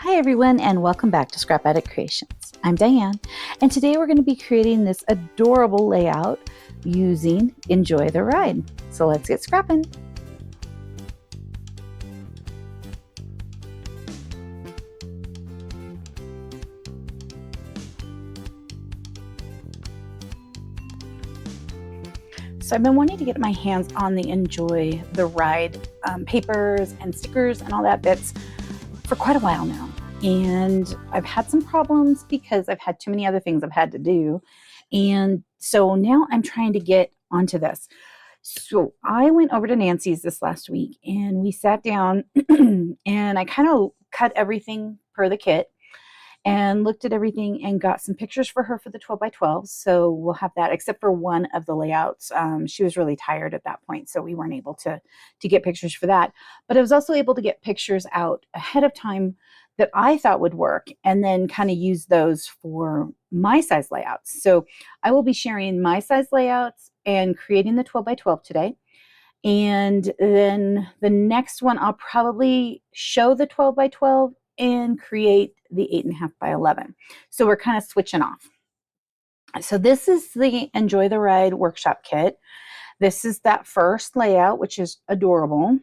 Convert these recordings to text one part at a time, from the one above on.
Hi everyone, and welcome back to Scrap Addict Creations. I'm Diane, and today we're going to be creating this adorable layout using Enjoy the Ride. So let's get scrapping. So I've been wanting to get my hands on the Enjoy the Ride papers and stickers and all that bits for quite a while now. And I've had some problems because I've had too many other things I've had to do. And so now I'm trying to get onto this. So I went over to Nancy's this last week and we sat down and I kind of cut everything per the kit and looked at everything and got some pictures for her for the 12 by 12. So we'll have that, except for one of the layouts. She was really tired at that point, so we weren't able to get pictures for that. But I was also able to get pictures out ahead of time that I thought would work, and then kind of use those for my size layouts. So I will be sharing my size layouts and creating the 12 by 12 today. And then the next one, I'll probably show the 12 by 12 and create the 8.5 by 11. So we're kind of switching off. So this is the Enjoy the Ride workshop kit. This is that first layout, which is adorable.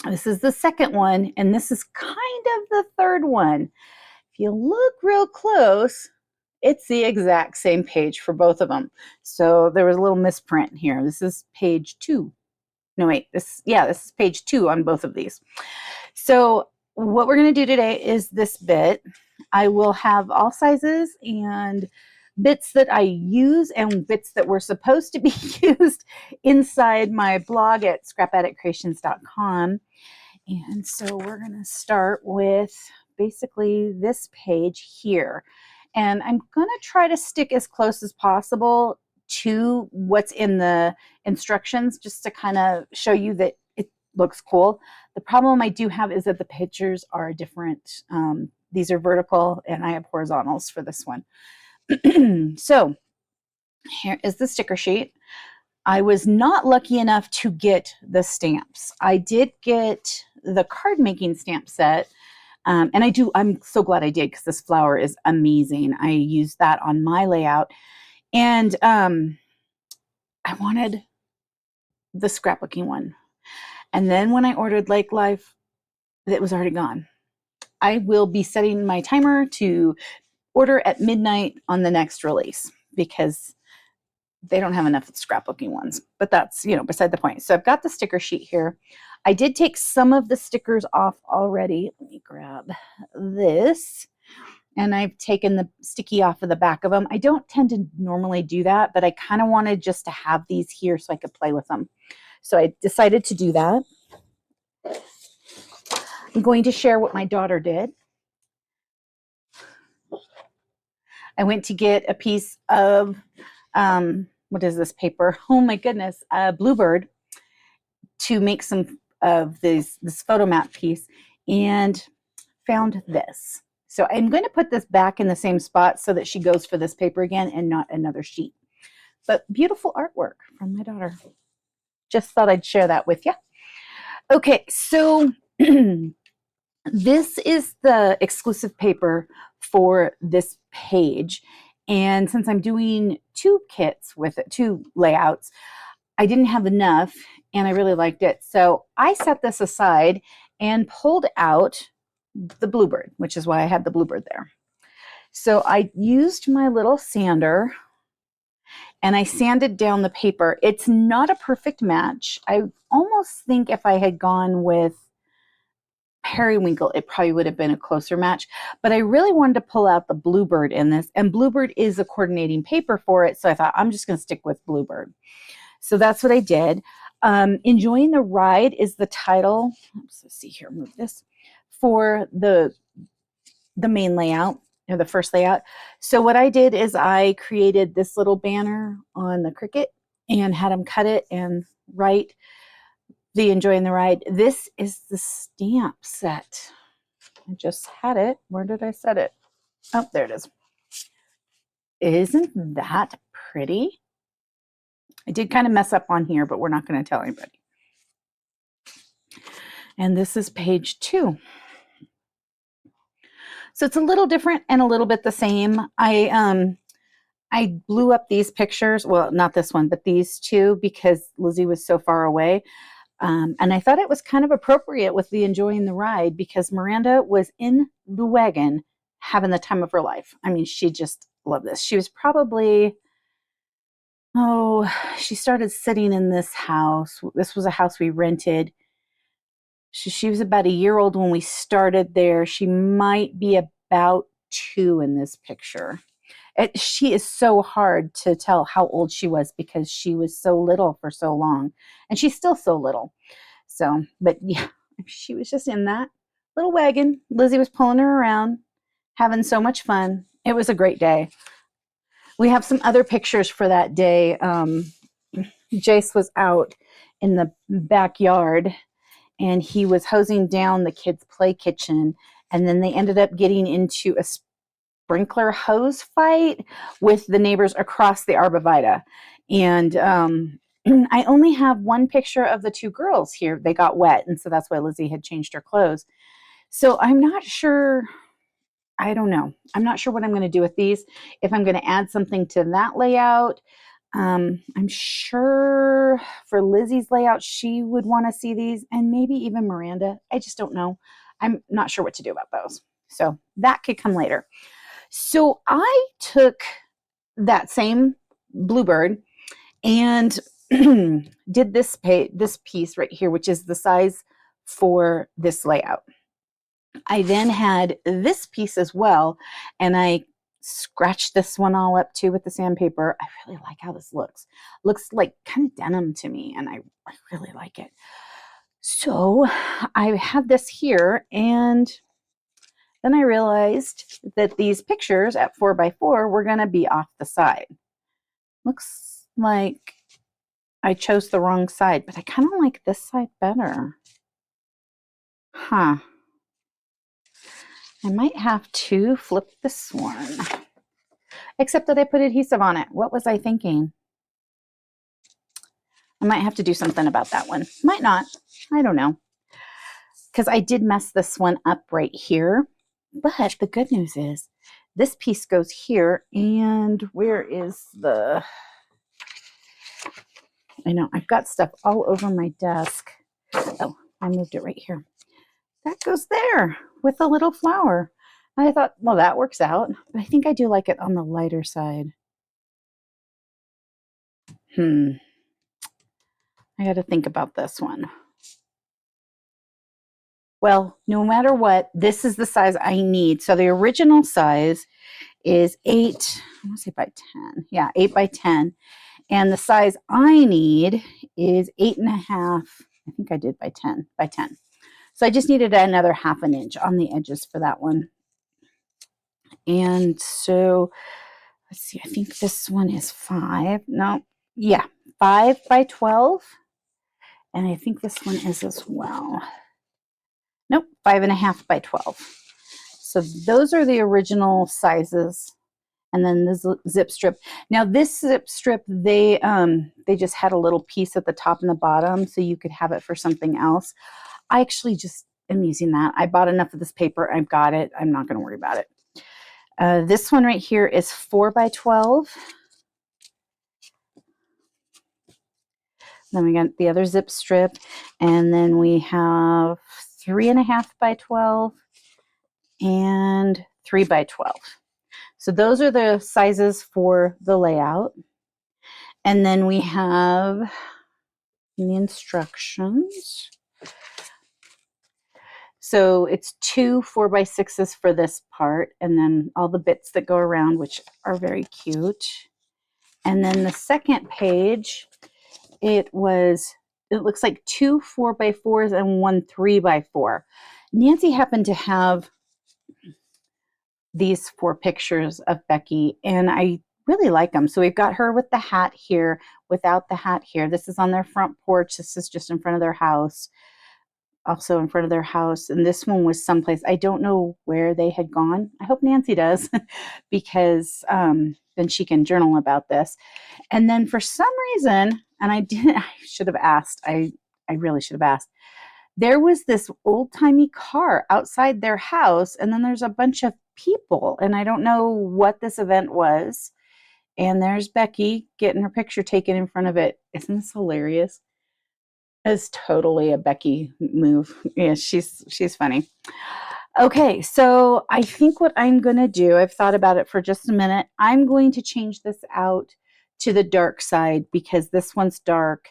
This is the second one, and this is kind of the third one. If you look real close, it's the exact same page for both of them. So there was a little misprint here. This is page 2. No, wait, this is page 2 on both of these. So what we're going to do today is this bit. I will have all sizes and bits that I use and bits that were supposed to be used inside my blog at scrapaddictcreations.com. And so we're going to start with basically this page here. And I'm going to try to stick as close as possible to what's in the instructions, just to kind of show you that it looks cool. The problem I do have is that the pictures are different. These are vertical and I have horizontals for this one. So here is the sticker sheet. I was not lucky enough to get the stamps. I did get the card making stamp set. And I'm so glad I did, because this flower is amazing. I used that on my layout. And I wanted the scrapbooking one. And then when I ordered Lake Life, it was already gone. I will be setting my timer to order at midnight on the next release, because they don't have enough of the scrapbooking ones. But that's, beside the point. So I've got the sticker sheet here. I did take some of the stickers off already. Let me grab this. And I've taken the sticky off of the back of them. I don't tend to normally do that, but I kind of wanted just to have these here so I could play with them. So I decided to do that. I'm going to share what my daughter did. I went to get a piece of, what is this paper? Oh my goodness, Bluebird, to make some of this photo mat piece, and found this. So I'm going to put this back in the same spot so that she goes for this paper again and not another sheet. But beautiful artwork from my daughter. Just thought I'd share that with you. Okay, so this is the exclusive paper for this page. And since I'm doing 2 kits with it, 2 layouts, I didn't have enough and I really liked it. So I set this aside and pulled out the Bluebird, which is why I had the Bluebird there. So I used my little sander and I sanded down the paper. It's not a perfect match. I almost think if I had gone with Periwinkle, it probably would have been a closer match, but I really wanted to pull out the Bluebird in this, and Bluebird is a coordinating paper for it. So I thought I'm just going to stick with Bluebird. So that's what I did. Enjoying the Ride is the title. Let's see here, move this, for the main layout, or the first layout. So what I did is I created this little banner on the Cricut and had them cut it and write the Enjoying the Ride. This is the stamp set. I just had it. Where did I set it? Oh, there it is. Isn't that pretty? I did kind of mess up on here, but we're not going to tell anybody. And this is page 2. So it's a little different and a little bit the same. I blew up these pictures. Well, not this one, but these two because Lizzie was so far away. And I thought it was kind of appropriate with the enjoying the ride because Miranda was in the wagon having the time of her life. I mean, she just loved this. She was probably, she started sitting in this house. This was a house we rented. She was about a year old when we started there. She might be about 2 in this picture. She is so hard to tell how old she was because she was so little for so long. And she's still so little. So, but yeah, she was just in that little wagon. Lizzie was pulling her around, having so much fun. It was a great day. We have some other pictures for that day. Jace was out in the backyard and he was hosing down the kids' play kitchen. And then they ended up getting into a sprinkler hose fight with the neighbors across the arborvitae. And I only have one picture of the 2 girls here. They got wet, and so that's why Lizzie had changed her clothes. So I'm not sure. I don't know. I'm not sure what I'm going to do with these. If I'm going to add something to that layout. I'm sure for Lizzie's layout, she would want to see these, and maybe even Miranda. I just don't know. I'm not sure what to do about those. So that could come later. So I took that same bluebird and did this piece right here, which is the size for this layout. I then had this piece as well, and I scratched this one all up too with the sandpaper. I really like how this looks. Looks like kind of denim to me, and I really like it. So I had this here, and then I realized that these pictures at 4x4 were going to be off the side. Looks like I chose the wrong side, but I kind of like this side better. Huh. I might have to flip this one. Except that I put adhesive on it. What was I thinking? I might have to do something about that one. Might not. I don't know. Because I did mess this one up right here. But the good news is this piece goes here. And where is the... I know, I've got stuff all over my desk. Oh, I moved it right here. That goes there with a little flower. I thought, well, that works out. But I think I do like it on the lighter side. I got to think about this one. Well, no matter what, this is the size I need. So the original size is 8, I want to say by 10. Yeah, 8 by 10. And the size I need is 8.5. I think I did by 10 by 10. So I just needed another 1/2 inch on the edges for that one. And so let's see, I think this one is 5. No, yeah, 5 by 12. And I think this one is as well. Nope, 5.5 by 12. So those are the original sizes. And then the zip strip. Now this zip strip, they just had a little piece at the top and the bottom, so you could have it for something else. I actually just am using that. I bought enough of this paper. I've got it. I'm not going to worry about it. This one right here is 4 by 12. Then we got the other zip strip, and then we have 3.5 by 12 and 3 by 12. So those are the sizes for the layout. And then we have the instructions. So it's 2 4x6s for this part, and then all the bits that go around, which are very cute. And then the second page, it looks like 2 4x4s and 1 3x4. Nancy happened to have these 4 pictures of Becky, and I really like them. So we've got her with the hat here, without the hat here. This is on their front porch. This is just in front of their house. Also in front of their house. And this one was someplace. I don't know where they had gone. I hope Nancy does because then she can journal about this. And then for some reason, and I should have asked. I really should have asked. There was this old-timey car outside their house, and then there's a bunch of people, and I don't know what this event was. And there's Becky getting her picture taken in front of it. Isn't this hilarious? It's totally a Becky move. Yeah, she's funny. Okay, so I think what I'm going to do, I've thought about it for just a minute. I'm going to change this out to the dark side because this one's dark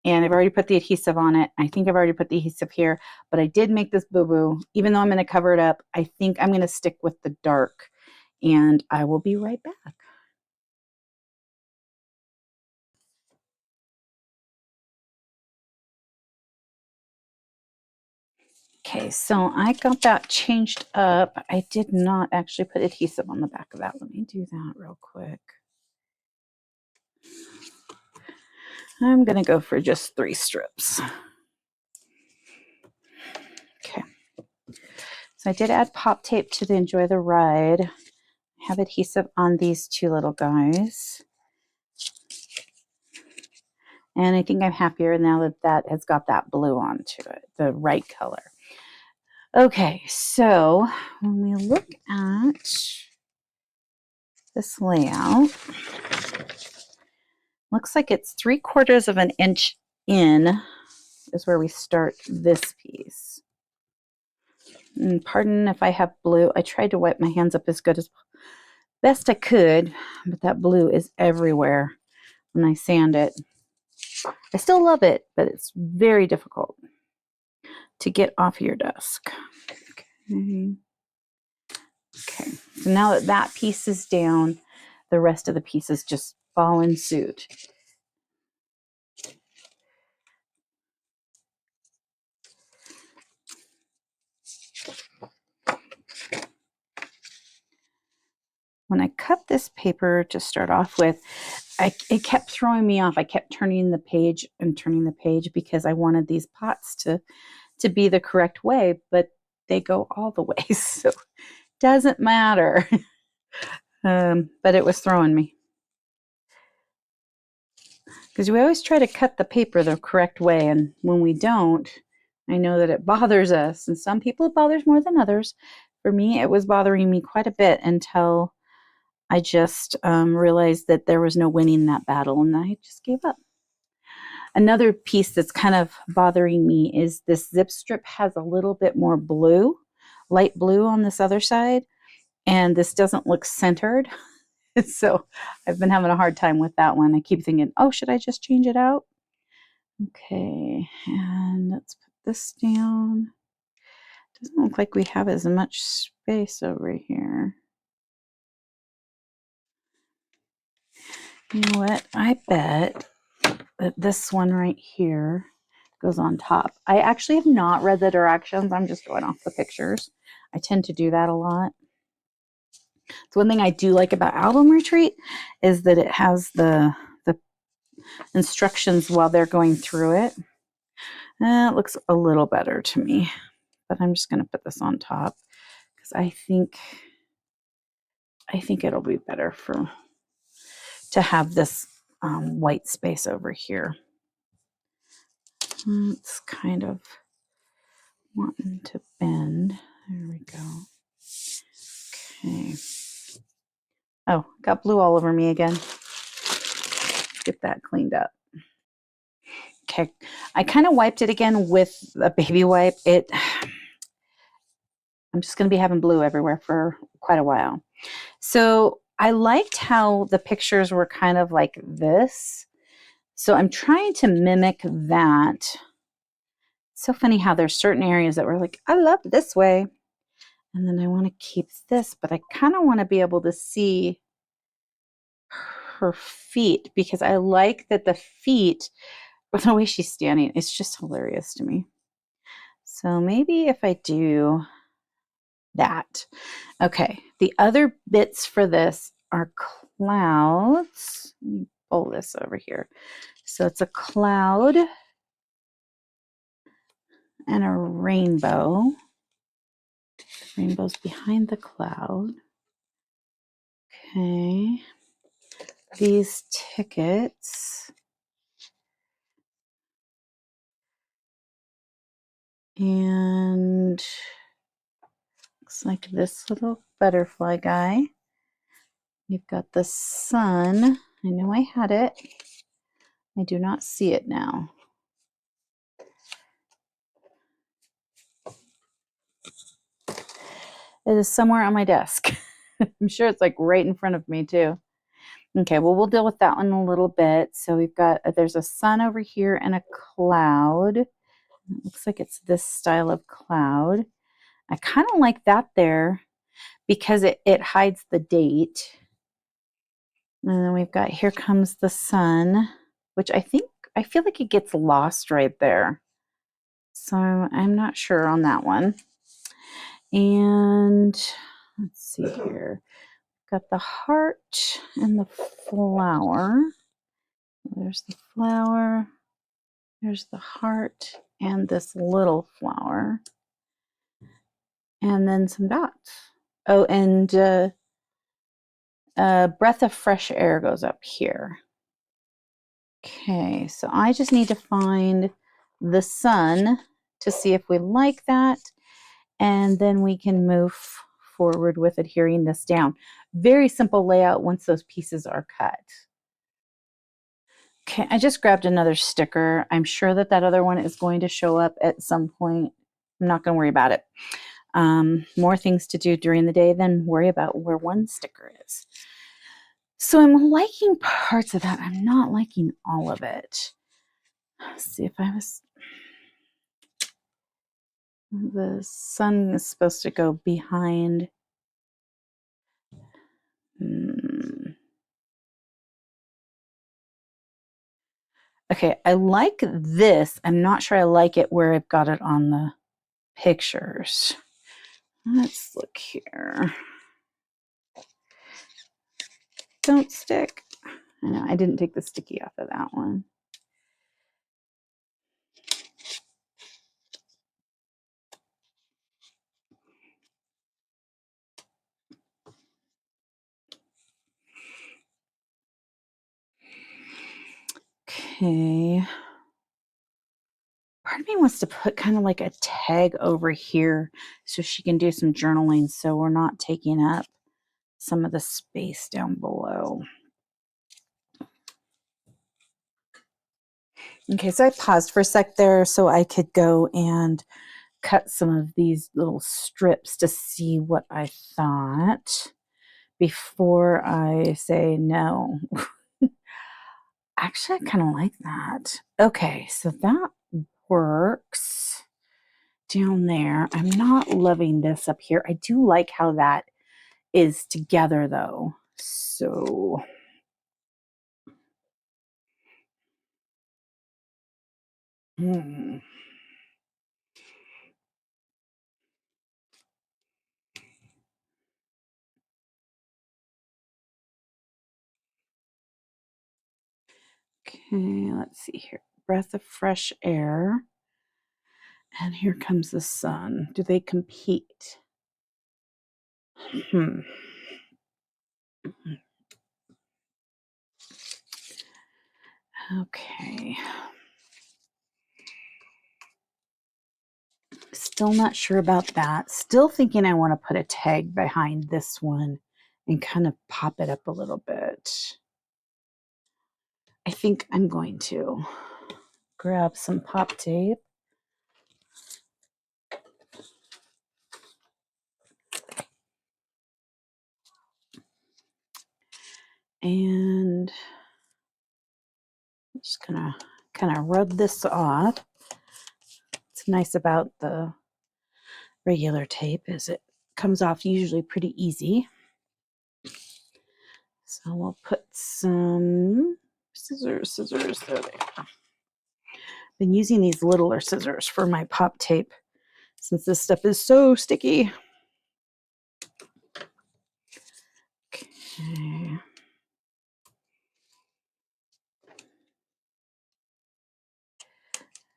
and I've already put the adhesive on it. I think I've already put the adhesive here, but I did make this boo-boo. Even though I'm going to cover it up, I think I'm going to stick with the dark, and I will be right back. Okay, so I got that changed up. I did not actually put adhesive on the back of that. Let me do that real quick. I'm going to go for just 3 strips. Okay. So I did add pop tape to the Enjoy the Ride. I have adhesive on these 2 little guys. And I think I'm happier now that that has got that blue onto it, the right color. Okay, so when we look at this layout, looks like it's 3/4 of an inch in is where we start this piece. And pardon if I have blue. I tried to wipe my hands up as good as best I could, but that blue is everywhere when I sand it. I still love it, but it's very difficult to get off your desk. Okay. Okay, so now that that piece is down, the rest of the pieces just fall in suit. When I cut this paper to start off with, it kept throwing me off. I kept turning the page and turning the page because I wanted these pots to be the correct way, but they go all the way, so it doesn't matter. But it was throwing me. Because we always try to cut the paper the correct way, and when we don't, I know that it bothers us, and some people it bothers more than others. For me, it was bothering me quite a bit until I just realized that there was no winning that battle, and I just gave up. Another piece that's kind of bothering me is this zip strip has a little bit more blue, light blue on this other side, and this doesn't look centered. So I've been having a hard time with that one. I keep thinking, oh, should I just change it out? Okay, and let's put this down. Doesn't look like we have as much space over here. You know what? I bet that this one right here goes on top. I actually have not read the directions. I'm just going off the pictures. I tend to do that a lot. So one thing I do like about Album Retreat is that it has the instructions while they're going through it. It looks a little better to me, but I'm just going to put this on top because I think it'll be better to have this white space over here. It's kind of wanting to bend. There we go. Okay. Oh, got blue all over me again. Get that cleaned up. Okay, I kind of wiped it again with a baby wipe. I'm just going to be having blue everywhere for quite a while. So I liked how the pictures were kind of like this. So I'm trying to mimic that. It's so funny how there's certain areas that were like, I love this way. And then I want to keep this, but I kind of want to be able to see her feet because I like that the feet, the way she's standing, it's just hilarious to me. So maybe if I do that. Okay, the other bits for this are clouds. Let me pull this over here. So it's a cloud and a rainbow. The rainbow's behind the cloud. Okay. These tickets. And looks looks like this little butterfly guy. We've got the sun. I know I had it. I do not see it now. It is somewhere on my desk. I'm sure it's like right in front of me too. Okay, well, we'll deal with that one a little bit. So we've got, there's a sun over here and a cloud. It looks like it's this style of cloud. I kind of like that there because it hides the date. And then we've got, here comes the sun, which I feel like it gets lost right there. So I'm not sure on that one. And let's see here. Got the heart and the flower. There's the flower. There's the heart and this little flower. And then some dots. Oh, and a breath of fresh air goes up here. Okay, so I just need to find the sun to see if we like that. And then we can move forward with adhering this down. Very simple layout once those pieces are cut. Okay, I just grabbed another sticker. I'm sure that that other one is going to show up at some point. I'm not going to worry about it. More things to do during the day than worry about where one sticker is. So I'm liking parts of that. I'm not liking all of it. Let's see if I was... The sun is supposed to go behind. Okay, I like this. I'm not sure I like it where I've got it on the pictures. Let's look here. Don't stick. I know, I didn't take the sticky off of that one. Okay. Part of me wants to put kind of like a tag over here so she can do some journaling so we're not taking up some of the space down below. Okay, so I paused for a sec there so I could go and cut some of these little strips to see what I thought before I say no. Actually, I kind of like that. Okay, so that works down there. I'm not loving this up here. I do like how that is together though. So Okay, let's see here. Breath of fresh air. And here comes the sun. Do they compete? Okay. Still not sure about that. Still thinking I want to put a tag behind this one and kind of pop it up a little bit. I think I'm going to grab some pop tape. And I'm just gonna kind of rub this off. What's nice about the regular tape is it comes off usually pretty easy. So we'll put some scissors, there they are. Been using these littler scissors for my pop tape since this stuff is so sticky. Okay.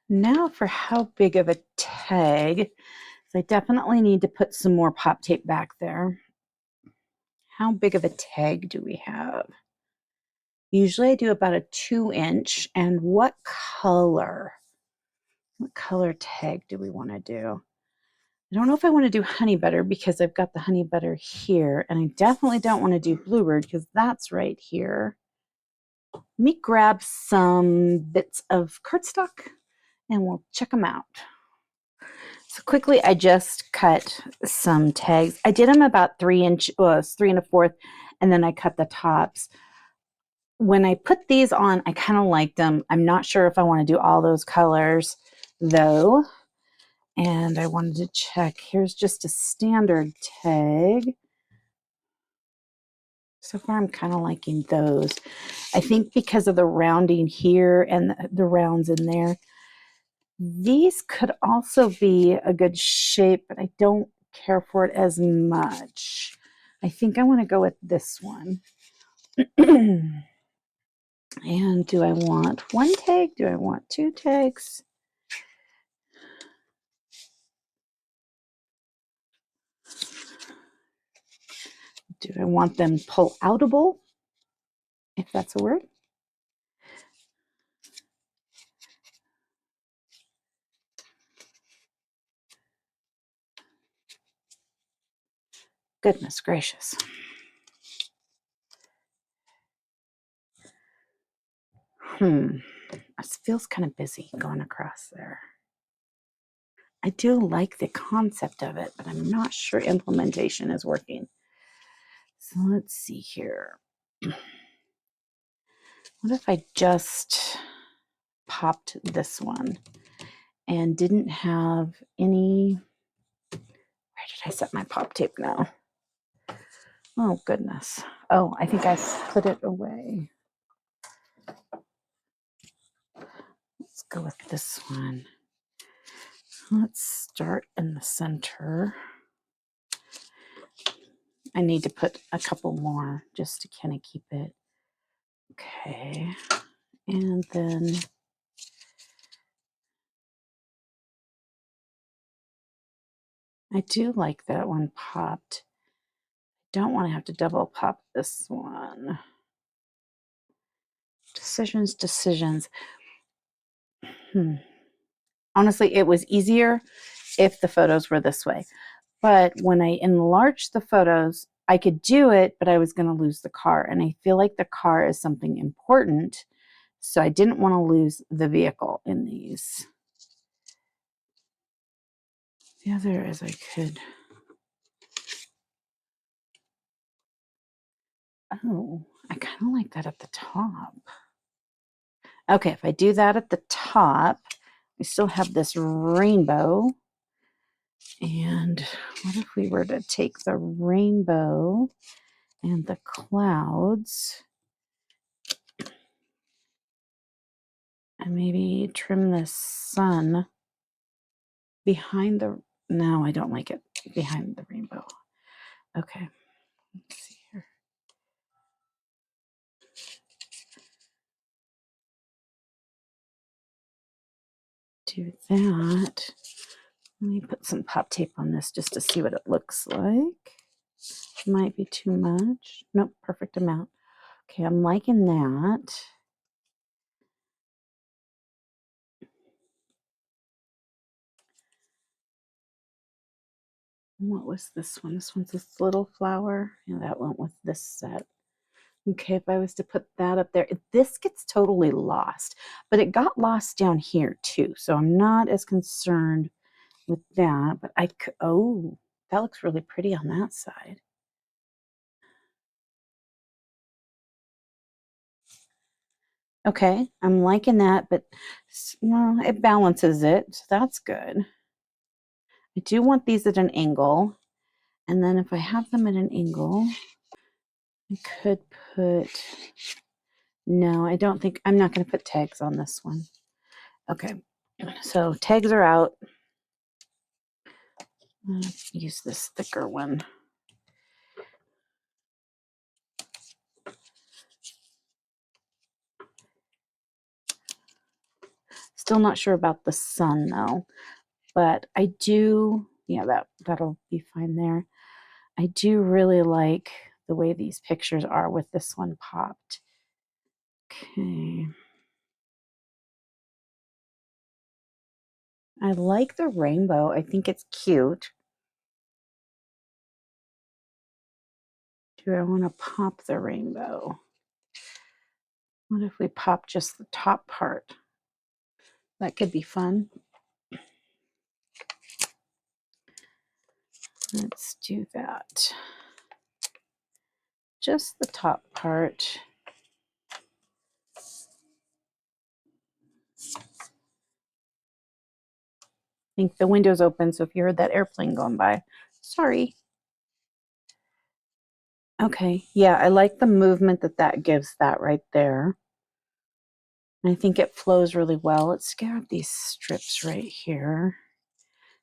Now for how big of a tag. So I definitely need to put some more pop tape back there. How big of a tag do we have? Usually I do about a 2-inch. And what color? What color tag do we want to do? I don't know if I want to do honey butter because I've got the honey butter here, and I definitely don't want to do bluebird because that's right here. Let me grab some bits of cardstock and we'll check them out. So quickly, I just cut some tags. I did them about 3 inch, 3 1/4, and then I cut the tops. When I put these on, I kind of liked them. I'm not sure if I want to do all those colors though. And I wanted to check. Here's just a standard tag. So far, I'm kind of liking those. I think because of the rounding here and the rounds in there, these could also be a good shape, but I don't care for it as much. I think I want to go with this one. And do I want one tag? Do I want two tags? Do I want them pull-outable, if that's a word? Goodness gracious. It feels kind of busy going across there. I do like the concept of it, but I'm not sure implementation is working. So let's see here. What if I just popped this one and didn't have any, where did I set my pop tape now? Oh goodness. Oh, I think I put it away. Let's go with this one. Let's start in the center. I need to put a couple more just to kind of keep it. Okay. And then I do like that one popped. Don't want to have to double pop this one. Decisions. Honestly, it was easier if the photos were this way. But when I enlarged the photos, I could do it, but I was going to lose the car. And I feel like the car is something important. So I didn't want to lose the vehicle in these. The other is I could. Oh, I kind of like that at the top. Okay, if I do that at the top, we still have this rainbow. And what if we were to take the rainbow and the clouds and maybe trim the sun behind the, no, I don't like it behind the rainbow. Okay, let's see here. Do that. Let me put some pop tape on this just to see what it looks like. Might be too much. Nope, perfect amount. Okay, I'm liking that. What was this one? This one's this little flower. Yeah, that went with this set. Okay, if I was to put that up there, this gets totally lost, but it got lost down here too. So I'm not as concerned with that, but I could, oh, that looks really pretty on that side. Okay, I'm liking that, but well, it balances it. So that's good. I do want these at an angle. And then if I have them at an angle, I could put, no, I don't think, I'm not going to put tags on this one. Okay, so tags are out. Use this thicker one. Still not sure about the sun though, but I do, yeah, that'll be fine there. I do really like the way these pictures are with this one popped. Okay. I like the rainbow. I think it's cute. Do I want to pop the rainbow? What if we pop just the top part? That could be fun. Let's do that. Just the top part. I think the window's open, so if you heard that airplane going by, sorry. Okay, yeah, I like the movement that gives that right there. I think it flows really well. Let's grab these strips right here.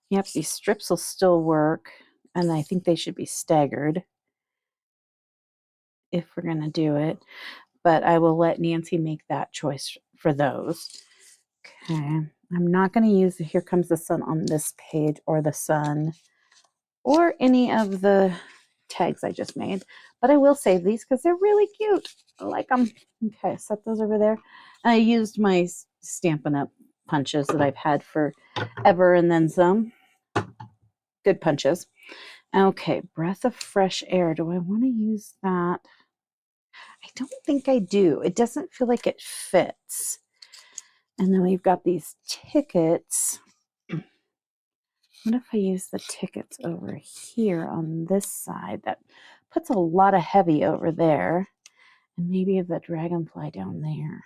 Yep, these strips will still work, and I think they should be staggered if we're going to do it, but I will let Nancy make that choice for those. Okay, I'm not going to use the Here Comes the Sun on this page or the sun or any of the tags I just made, but I will save these because they're really cute. I like them. Okay, set those over there. And I used my Stampin' Up! Punches that I've had forever and then some. Good punches. Okay, Breath of Fresh Air. Do I want to use that? I don't think I do. It doesn't feel like it fits. And then we've got these tickets. What if I use the tickets over here on this side? That puts a lot of heavy over there. And maybe the dragonfly down there.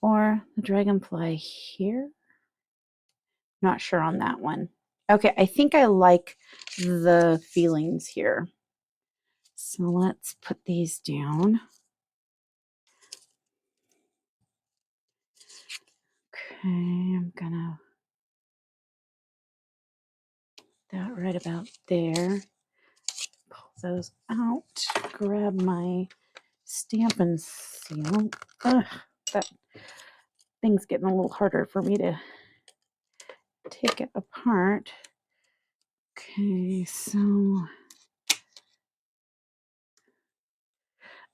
Or the dragonfly here. Not sure on that one. Okay, I think I like the feelings here. So let's put these down. Okay, I'm gonna put that right about there. Pull those out. Grab my Stampin' Seal. Ugh, that thing's getting a little harder for me to take it apart. Okay, so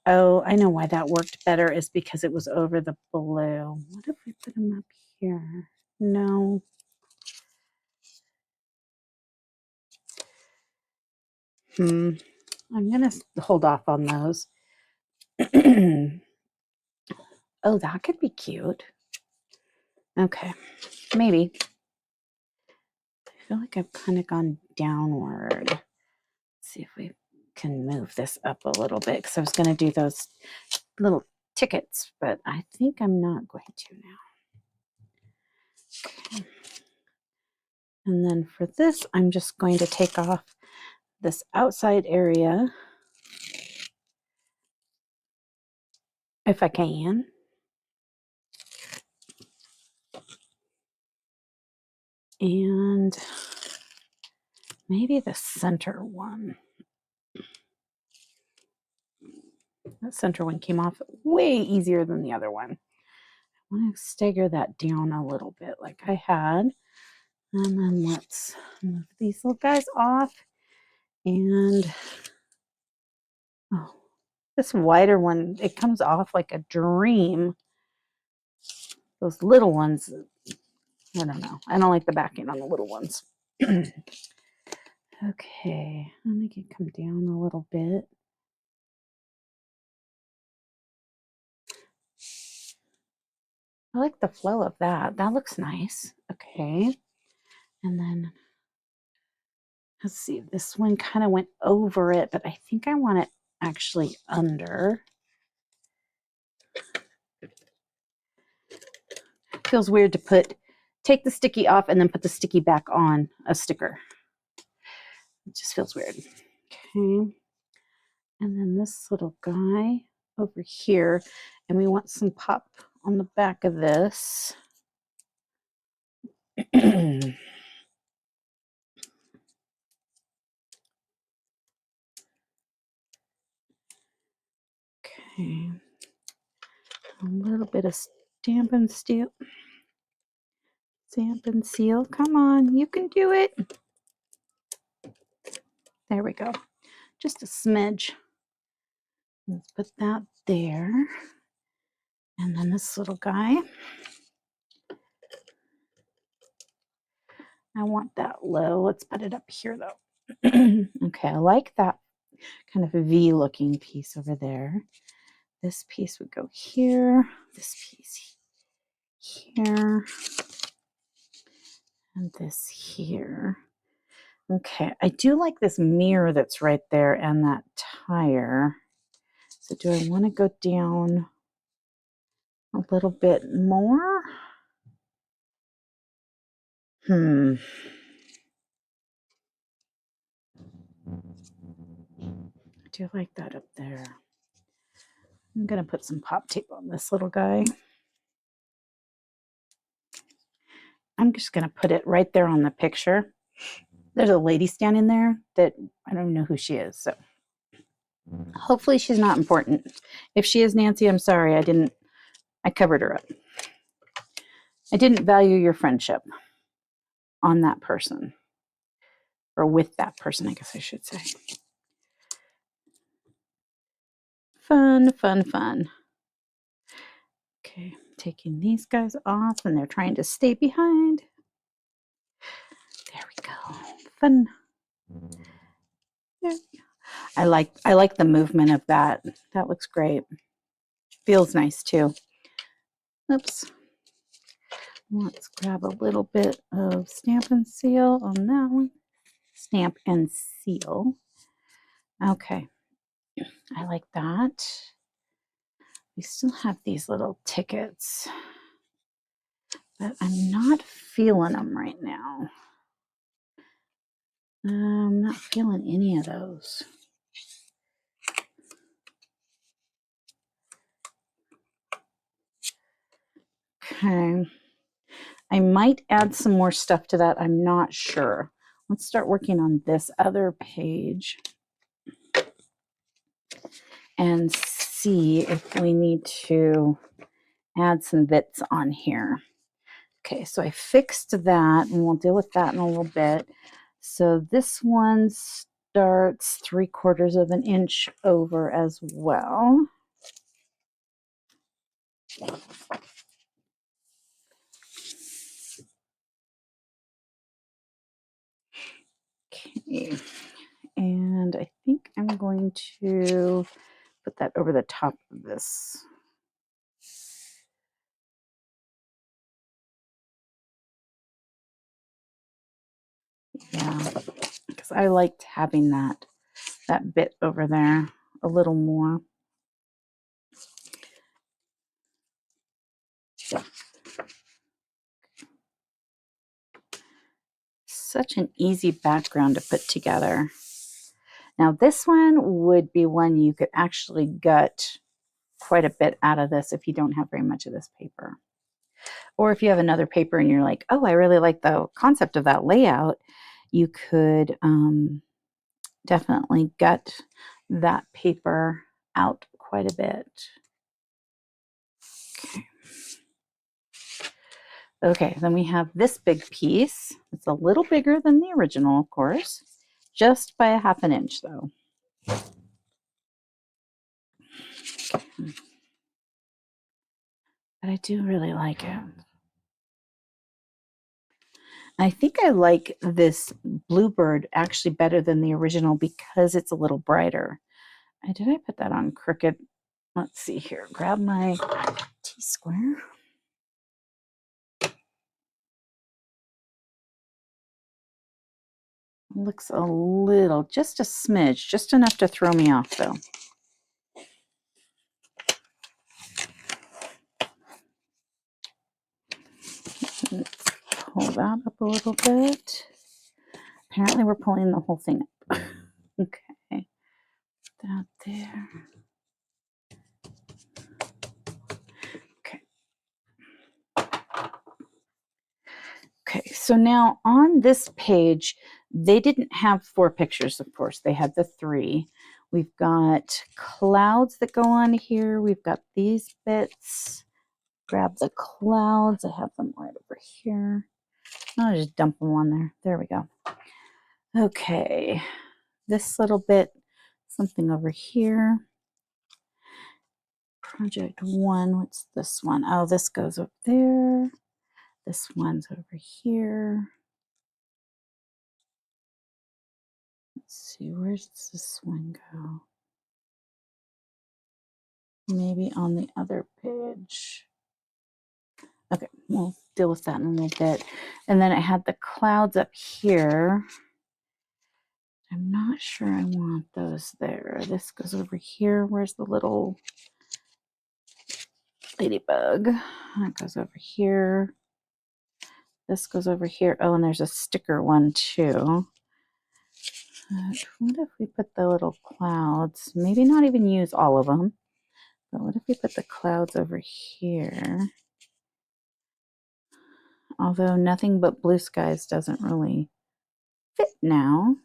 oh, I know why that worked better is because it was over the blue. What if we put them up here? No. I'm gonna hold off on those. Oh, that could be cute. Okay, maybe. I feel like I've kind of gone downward. Let's see if we can move this up a little bit because I was going to do those little tickets, but I think I'm not going to now. Okay. And then for this, I'm just going to take off this outside area if I can. And maybe the center one. The center one came off way easier than the other one. I want to stagger that down a little bit like I had. And then let's move these little guys off. And oh, this wider one, it comes off like a dream. Those little ones, I don't know. I don't like the backing on the little ones. Okay, let me get come down a little bit. I like the flow of that. That looks nice. Okay. And then let's see, this one kind of went over it, but I think I want it actually under. Feels weird to take the sticky off and then put the sticky back on a sticker. It just feels weird. Okay. And then this little guy over here, and we want some pop on the back of this. Okay. A little bit of Stampin' Seal. Stampin' Seal. Come on, you can do it. There we go. Just a smidge. Let's put that there. And then this little guy. I want that low. Let's put it up here though. Okay, I like that kind of a V looking piece over there. This piece would go here, this piece here, and this here. Okay, I do like this mirror that's right there and that tire. So do I want to go down a little bit more? I do like that up there. I'm going to put some pop tape on this little guy. I'm just going to put it right there on the picture. There's a lady standing there that I don't know who she is. So hopefully she's not important. If she is, Nancy, I'm sorry. I covered her up. I didn't value your friendship on that person, or with that person, I guess I should say. Fun, fun, fun. Okay, taking these guys off and they're trying to stay behind. There we go. Fun. Yeah. I like the movement of that. That looks great. Feels nice too. Oops. Let's grab a little bit of Stamp and Seal on that one. Stamp and Seal. Okay. I like that. We still have these little tickets, but I'm not feeling them right now. I'm not feeling any of those. Okay. I might add some more stuff to that. I'm not sure. Let's start working on this other page and see if we need to add some bits on here. Okay, so I fixed that, and we'll deal with that in a little bit. So this one starts 3/4 of an inch over as well. Okay, and I think I'm going to put that over the top of this. Yeah, because I liked having that bit over there a little more. Such an easy background to put together. Now this one would be one you could actually gut quite a bit out of this if you don't have very much of this paper. Or if you have another paper and you're like, oh, I really like the concept of that layout, you could definitely gut that paper out quite a bit. Okay. Okay, then we have this big piece. It's a little bigger than the original, of course, just by 1/2 inch though. But I do really like it. I think I like this bluebird actually better than the original because it's a little brighter. Did I put that on crooked? Let's see here. Grab my T-square. Looks a little, just a smidge, just enough to throw me off though. Let's pull that up a little bit. Apparently we're pulling the whole thing up. Okay. That there. Okay. Okay, so now on this page, they didn't have 4 pictures, of course. They had the 3. We've got clouds that go on here. We've got these bits. Grab the clouds. I have them right over here. I'll just dump them on there. There we go. Okay, this little bit, something over here. Project 1, what's this one? Oh, this goes up there. This one's over here. Let's see, where does this one go? Maybe on the other page. Okay, we'll deal with that in a little bit. And then I had the clouds up here. I'm not sure I want those there. This goes over here. Where's the little ladybug? That goes over here. This goes over here. Oh, and there's a sticker one too. What if we put the little clouds? Maybe not even use all of them. But what if we put the clouds over here? Although nothing but blue skies doesn't really fit now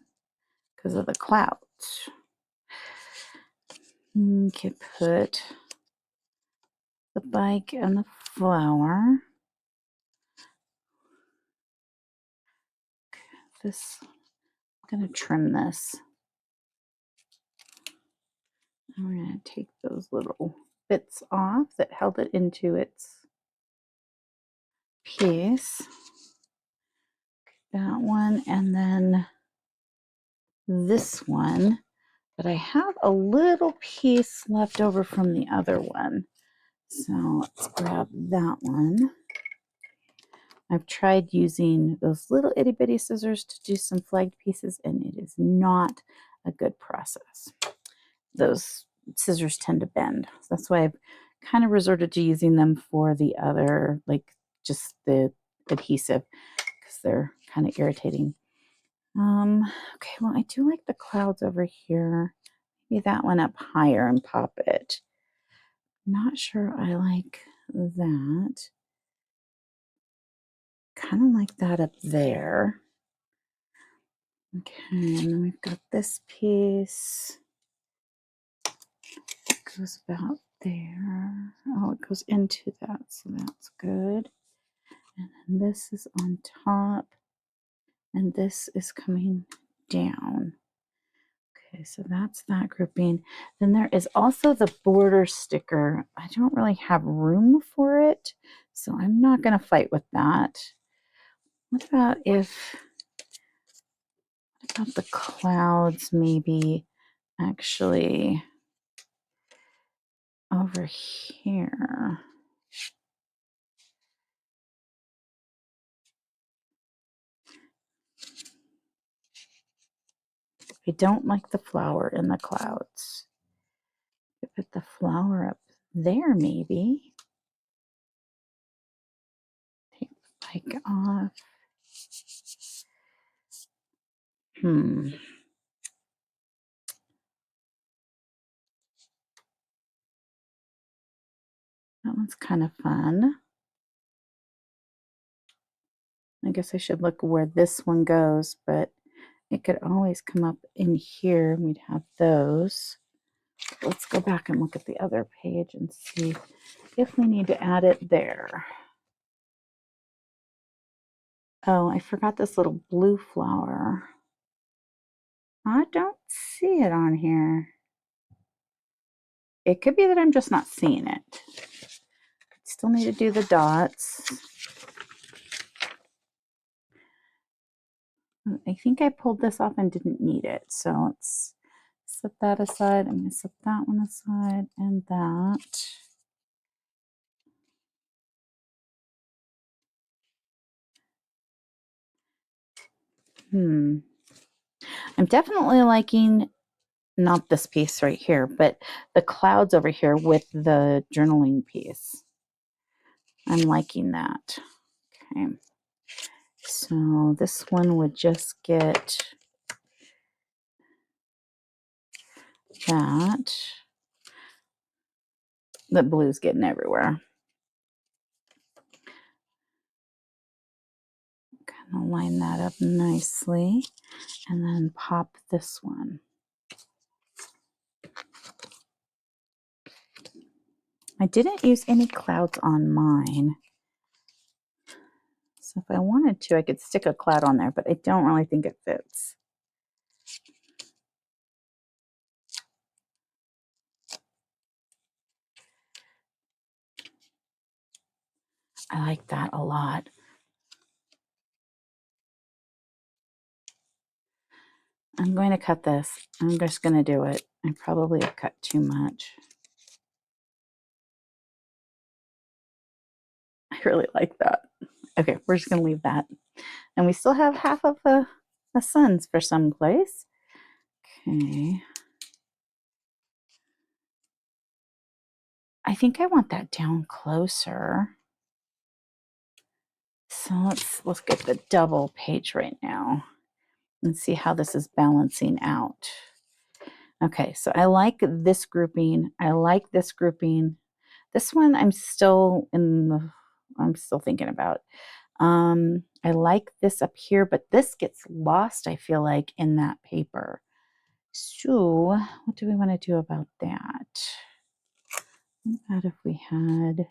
because of the clouds. Okay, put the bike and the flower. This, I'm going to trim this. And we're going to take those little bits off that held it into its piece. That one, and then this one. But I have a little piece left over from the other one. So let's grab that one. I've tried using those little itty bitty scissors to do some flagged pieces, and it is not a good process. Those scissors tend to bend. So that's why I've kind of resorted to using them for the other, like just the adhesive, because they're kind of irritating. Okay, well, I do like the clouds over here. Maybe that one up higher and pop it. Not sure I like that. Kind of like that up there. Okay, and then we've got this piece. It goes about there. Oh, it goes into that, so that's good. And then this is on top, and this is coming down. Okay, so that's that grouping. Then there is also the border sticker. I don't really have room for it, so I'm not going to fight with that. What about the clouds maybe actually over here? I don't like the flower in the clouds. Put the flower up there maybe. Take the bike off. That one's kind of fun. I guess I should look where this one goes, but it could always come up in here and we'd have those. Let's go back and look at the other page and see if we need to add it there. Oh, I forgot this little blue flower. I don't see it on here. It could be that I'm just not seeing it. Still need to do the dots. I think I pulled this off and didn't need it. So let's set that aside. I'm going to set that one aside and that. I'm definitely liking not this piece right here, but the clouds over here with the journaling piece. I'm liking that. Okay. So this one would just get that. The blue's getting everywhere. Kind of line that up nicely and then pop this one. I didn't use any clouds on mine. So if I wanted to, I could stick a cloud on there, but I don't really think it fits. I like that a lot. I'm going to cut this. I'm just going to do it. I probably have cut too much. I really like that. Okay, we're just going to leave that. And we still have half of the suns for someplace. Okay. I think I want that down closer. So let's get the double page right now and see how this is balancing out. Okay, so I like this grouping. I like this grouping. This one I'm still thinking about. I like this up here, but this gets lost, I feel like, in that paper. So what do we want to do about that? What about if we had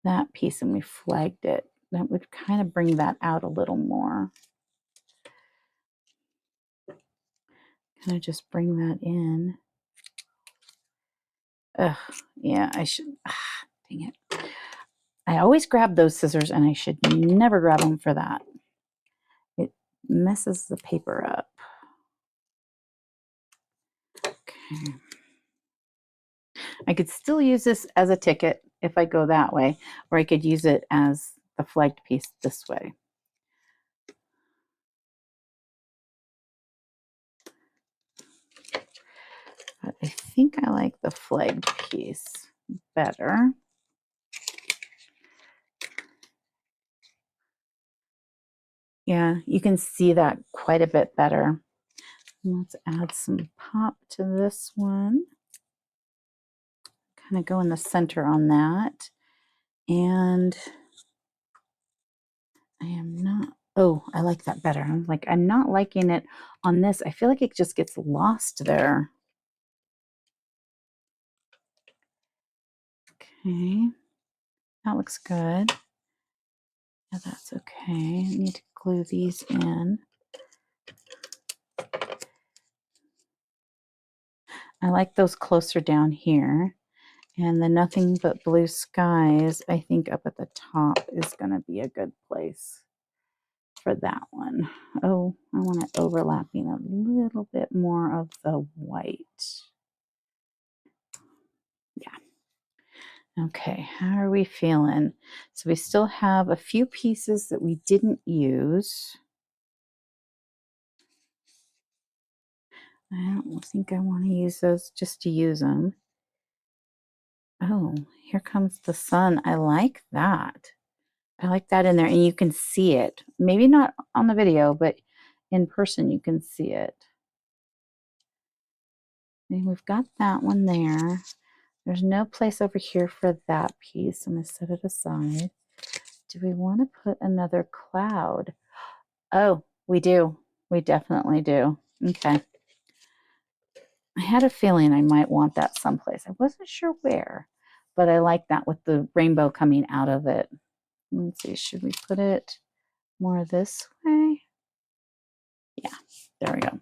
that piece and we flagged it? That would kind of bring that out a little more. Can I just bring that in? Ugh, yeah, I should. Dang it. I always grab those scissors and I should never grab them for that. It messes the paper up. Okay. I could still use this as a ticket if I go that way, or I could use it as the flagged piece this way. But I think I like the flagged piece better. Yeah, you can see that quite a bit better. Let's add some pop to this one. Kind of go in the center on that. And I am not, oh, I like that better. I'm not liking it on this. I feel like it just gets lost there. Okay, that looks good. Yeah, that's okay. I need to glue these in. I like those closer down here. And the Nothing But Blue Skies, I think up at the top is going to be a good place for that one. Oh, I want it overlapping a little bit more of the white. Yeah. Okay, how are we feeling? So we still have a few pieces that we didn't use. I don't think I want to use those just to use them. Oh, here comes the sun. I like that. I like that in there, and you can see it. Maybe not on the video, but in person you can see it. And we've got that one there. There's no place over here for that piece. I'm going to set it aside. Do we want to put another cloud? Oh, we do. We definitely do. Okay. I had a feeling I might want that someplace. I wasn't sure where, but I like that with the rainbow coming out of it. Let's see, should we put it more this way? Yeah, there we go.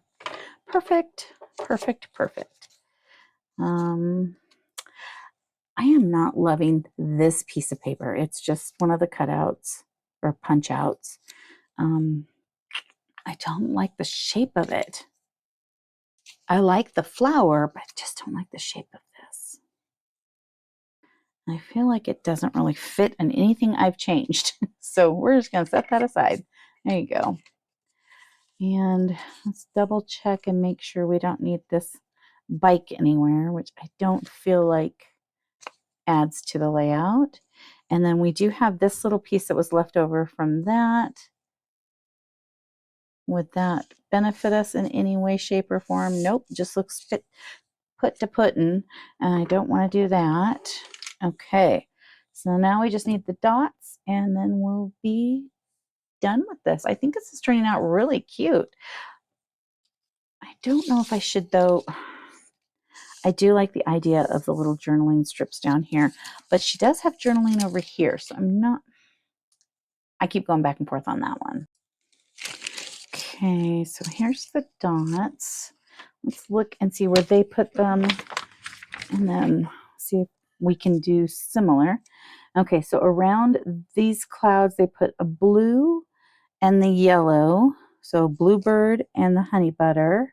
Perfect, perfect, perfect. I am not loving this piece of paper. It's just one of the cutouts or punch outs. I don't like the shape of it. I like the flower, but I just don't like the shape of this. I feel like it doesn't really fit in anything I've changed. So we're just going to set that aside. There you go. And let's double check and make sure we don't need this bike anywhere, which I don't feel like adds to the layout. And then we do have this little piece that was left over from that. Would that benefit us in any way, shape, or form? Nope, just looks fit, put to putin', and I don't want to do that. Okay, so now we just need the dots, and then we'll be done with this. I think this is turning out really cute. I don't know if I should, though. I do like the idea of the little journaling strips down here, but she does have journaling over here, so I keep going back and forth on that one. Okay, so here's the dots. Let's look and see where they put them, and then see if we can do similar. Okay, so around these clouds, they put a blue and the yellow. So Bluebird and the Honey Butter.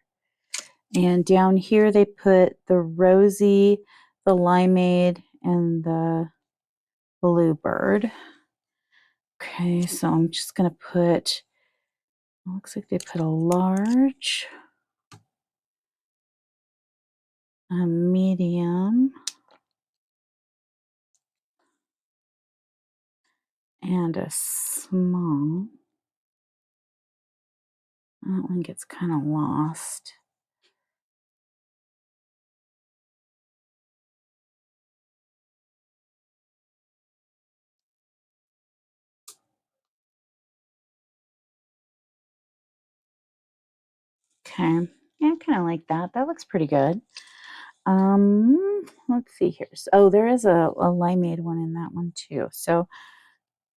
And down here they put the Rosy, the Limeade, and the Bluebird. Okay, so I'm just going to put, looks like they put a large, a medium, and a small. That one gets kind of lost. Okay, yeah, I kind of like that. That looks pretty good. Let's see here. Oh, there is a limeade one in that one too. So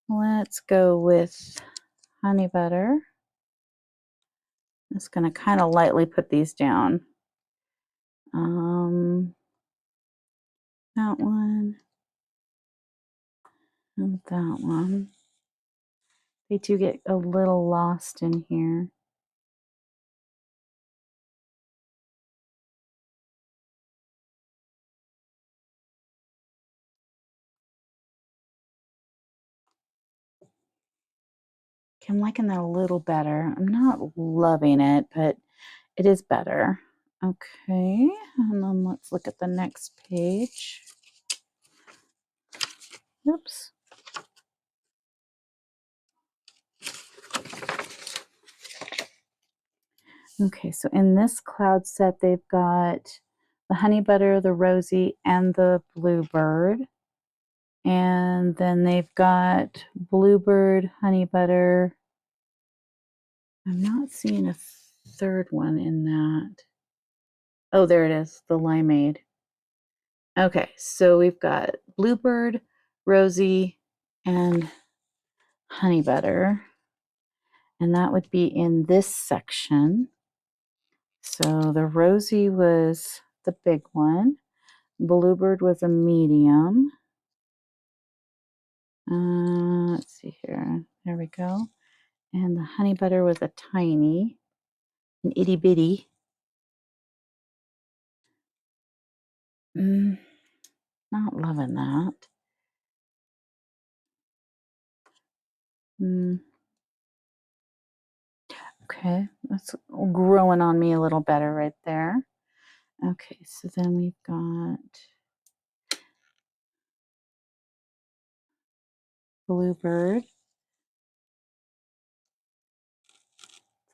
let's go with honey butter. I'm just going to kind of lightly put these down. That one and that one. They do get a little lost in here. Okay, I'm liking that a little better. I'm not loving it, but it is better. Okay, and then let's look at the next page. Oops. Okay, so in this cloud set, they've got the honey butter, the rosy, and the bluebird. And then they've got bluebird, honey butter. I'm not seeing a third one in that. Oh, there it is, the limeade. Okay, so we've got bluebird, rosy, and honey butter. And that would be in this section. So the rosy was the big one. Bluebird was a medium. Let's see here. There we go. And the honey butter was a tiny, an itty bitty. Not loving that. Okay, that's growing on me a little better right there. Okay, so then we've got bluebird.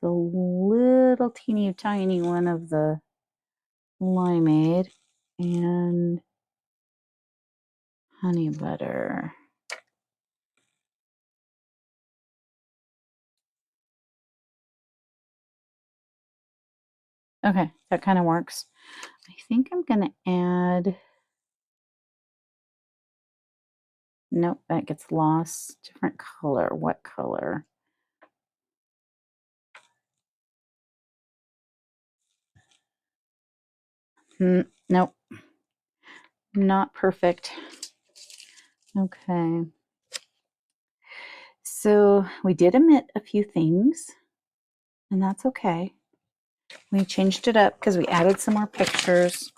The little teeny tiny one of the limeade and honey butter. Okay, that kind of works. I think I'm going to add, nope, that gets lost. Different color. What color? Nope, not perfect. Okay. So we did omit a few things, and that's okay. We changed it up because we added some more pictures.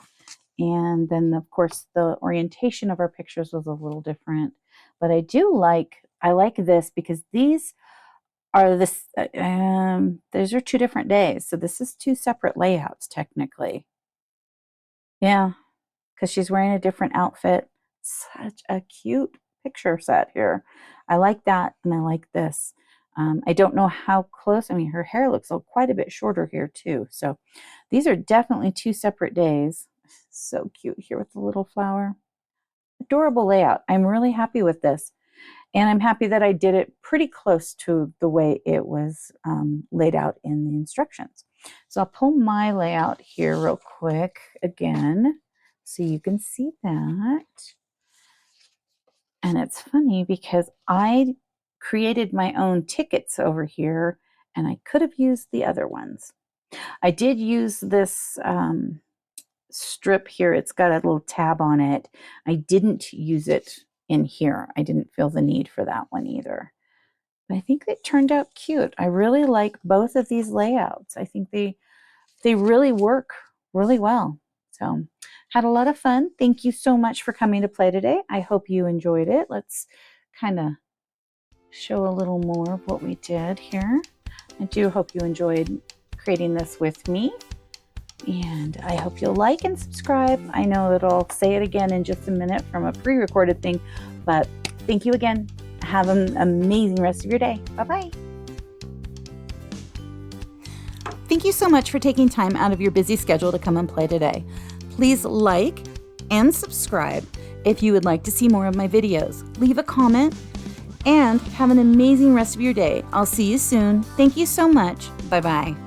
And then, of course, the orientation of our pictures was a little different. But I like this because these are these are 2 different days. So this is 2 separate layouts, technically. Yeah, because she's wearing a different outfit. Such a cute picture set here. I like that, and I like this. I don't know how close. I mean, her hair looks quite a bit shorter here, too. So these are definitely 2 separate days. So cute here with the little flower. Adorable layout. I'm really happy with this. And I'm happy that I did it pretty close to the way it was laid out in the instructions. So I'll pull my layout here real quick again so you can see that. And it's funny because I created my own tickets over here and I could have used the other ones. I did use this strip here. It's got a little tab on it. I didn't use it in here. I didn't feel the need for that one either. But I think it turned out cute. I really like both of these layouts. I think they really work really well. So had a lot of fun. Thank you so much for coming to play today. I hope you enjoyed it. Let's kind of show a little more of what we did here. I do hope you enjoyed creating this with me. And I hope you'll like and subscribe. I know that I'll say it again in just a minute from a pre-recorded thing, but thank you again. Have an amazing rest of your day. Bye-bye. Thank you so much for taking time out of your busy schedule to come and play today. Please like and subscribe if you would like to see more of my videos. Leave a comment and have an amazing rest of your day. I'll see you soon. Thank you so much. Bye-bye.